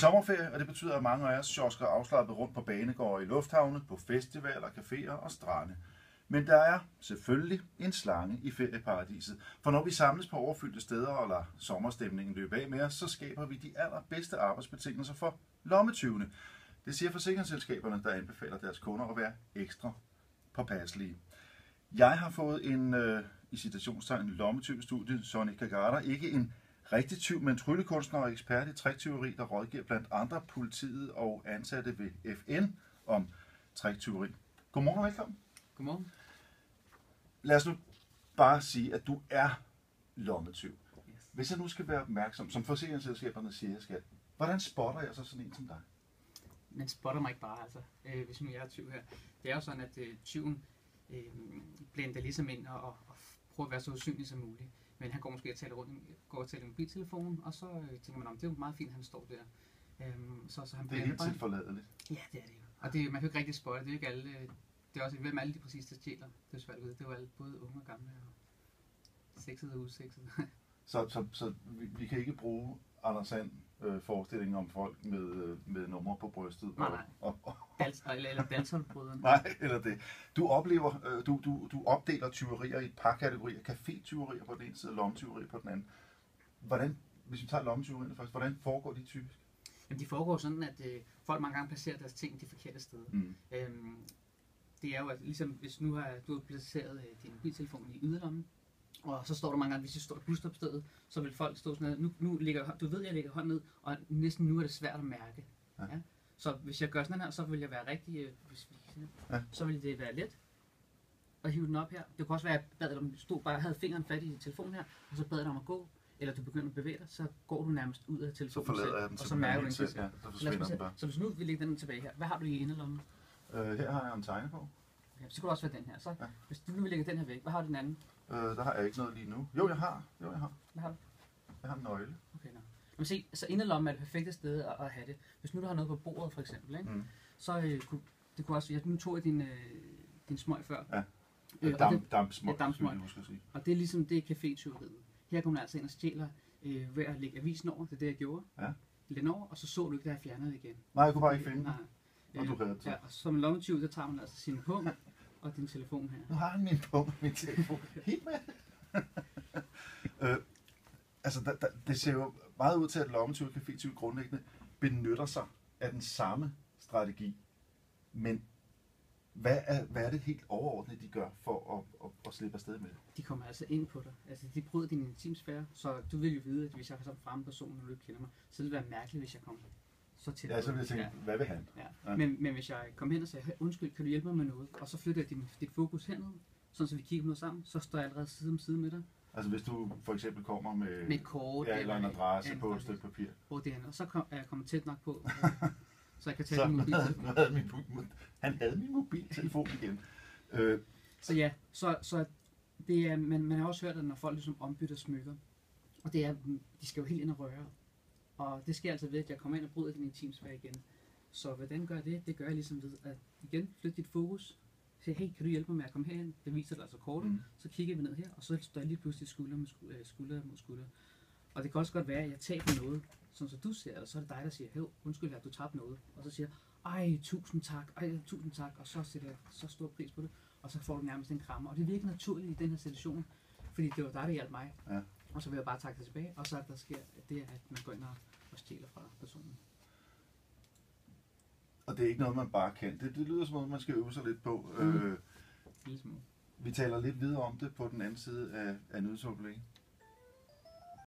Sommerferie, og det betyder, at mange af os sjosker afslappet rundt på banegårde i lufthavne, på festivaler, caféer og strande. Men der er selvfølgelig en slange i ferieparadiset, for når vi samles på overfyldte steder og lader sommerstemningen løbe af med os, så skaber vi de allerbedste arbejdsbetingelser for lommetyvene. Det siger forsikringsselskaberne, der anbefaler deres kunder at være ekstra påpasselige. Jeg har fået en, i citationstegn, lommetyvestudie, Sonny Kagara, ikke en rigtig tyv, men tryllekunstner og ekspert i tricktyveri, der rådgiver blandt andre politiet og ansatte ved FN om tricktyveri. Godmorgen og velkommen. Godmorgen. Lad os nu bare sige, at du er lommetyv. Yes. Hvis jeg nu skal være opmærksom, som forsikringsselskaberne siger, jeg skal, hvordan spotter jeg så sådan en som dig? Man spotter mig ikke bare, altså, hvis nu jeg er tyv her. Det er jo sådan, at tyven blander ligesom ind og prøver at være så usynlig som muligt. Men han går måske og taler i mobiltelefonen, og så tænker man om, det er jo meget fint, at han står der. Så han det er helt tilforladeligt. Ja, det er det jo. Og det, man kan jo ikke rigtig spotte, det er jo ikke alle, det er også hvem alle de præcis der stjæler. Det er svært at vide, det er jo alle, både unge og gamle, og sexede og usexede. Så vi kan ikke bruge Anders Sand forestillingen om folk med numre på brystet. Nej. Eller dansholbrødrene. Nej, eller det. Du oplever, du opdeler tyverier i et par kategorier. Café-tyverier på den ene side og lommetyverier på den anden. Hvordan, hvis vi tager lommetyverierne først, hvordan foregår de typisk? Jamen, de foregår sådan, at folk mange gange placerer deres ting de forkerte steder. Det er jo, at ligesom hvis nu har du placeret din mobiltelefon i yderlommen, og så står der mange gange, hvis du står i busstopstedet, så vil folk stå sådan noget, nu ligger, du ved, jeg lægger hånden ned, og næsten nu er det svært at mærke. Ja. Ja? Så hvis jeg gør sådan her, så vil jeg være rigtig, så vil det være let at hive den op her. Det kunne også være, at jeg bad dig om, du bare havde fingeren fat i telefonen her, og så bad dig om at gå, eller du begynder at bevæge dig, så går du nærmest ud af telefonen. Så forlader jeg den, og så mærker du den selv. Ja, så forsvinder den bare. Så hvis nu vi lægger den tilbage her, hvad har du i inderlommen? Her har jeg en tegnebog. Okay, så kunne det også være den her. Så hvis du nu vil lægge den her væk, hvad har du den anden? Der har jeg ikke noget lige nu. Jo, jeg har. Hvad har du? Jeg har en nøgle. Okay, nå. Men se, så inderlommen er det perfekte sted at have det. Hvis nu du har noget på bordet for eksempel, ikke? Så det kunne også, nu tog jeg din smøg før. Ja. Dampsmøg, skal jeg sige. Og det er ligesom det café-tyveriet. Her kommer man altså ind og stjæler ved at lægge avisen over, det er det jeg gjorde. Ja. Læg over, og så du ikke, da jeg fjernede det igen. Nej, jeg kunne bare ikke finde den. Og du redde det. Ja, og som lommetyv, der tager man altså sin pung og din telefon her. Nu har han min pung og min telefon. Helt med. Altså, det ser jo meget ud til, at lommetyv og café-tyv grundlæggende benytter sig af den samme strategi. Men hvad er det helt overordnet, de gør for at slippe afsted med det? De kommer altså ind på dig. Altså, de bryder din intimsfære, så du vil jo vide, at hvis jeg er som fremme person, når du ikke kender mig, så vil det være mærkeligt, hvis jeg kommer så tæt. Ja, så vil jeg tænke, hvad vil han? Ja. Men hvis jeg kommer hen og siger, undskyld, kan du hjælpe mig med noget? Og så flytter jeg dit fokus henad, sådan så vi kigger på noget sammen, så står jeg allerede side om side med dig. Altså hvis du for eksempel kommer med et kort eller en adresse på et stykke papir. Hvor det er, og så er jeg kommet tæt nok på, så jeg kan tage min mobiltelefon. Han havde min mobiltelefon igen. Så ja, så det er, man har også hørt, at når folk ligesom ombytter smykker, og det er, de skal jo helt ind og røre. Og det sker altså ved, at jeg kommer ind og bryder din intimsfære igen. Så hvordan gør det? Det gør jeg ligesom ved at igen flytte dit fokus. Sige, hey, kan du hjælpe mig med at komme herhen? Det viser dig altså kortet. Så kigger vi ned her, og så står jeg lige pludselig skulder mod skulder. Og det kan også godt være, at jeg taber noget, sådan så du ser, eller så er det dig, der siger, hey, undskyld, at du tabte noget. Og så siger tusind tak, og så sætter jeg så stor pris på det. Og så får du nærmest en krammer. Og det virker naturligt i den her situation, fordi det var dig, der hjalp mig. Ja. Og så vil jeg bare takke dig tilbage, og så at der sker det, at man går ind og stjæler fra personen. Og det er ikke noget, man bare kan. Det lyder som noget, man skal øve sig lidt på. Vi taler lidt videre om det på den anden side af nyhedsoverlæggen.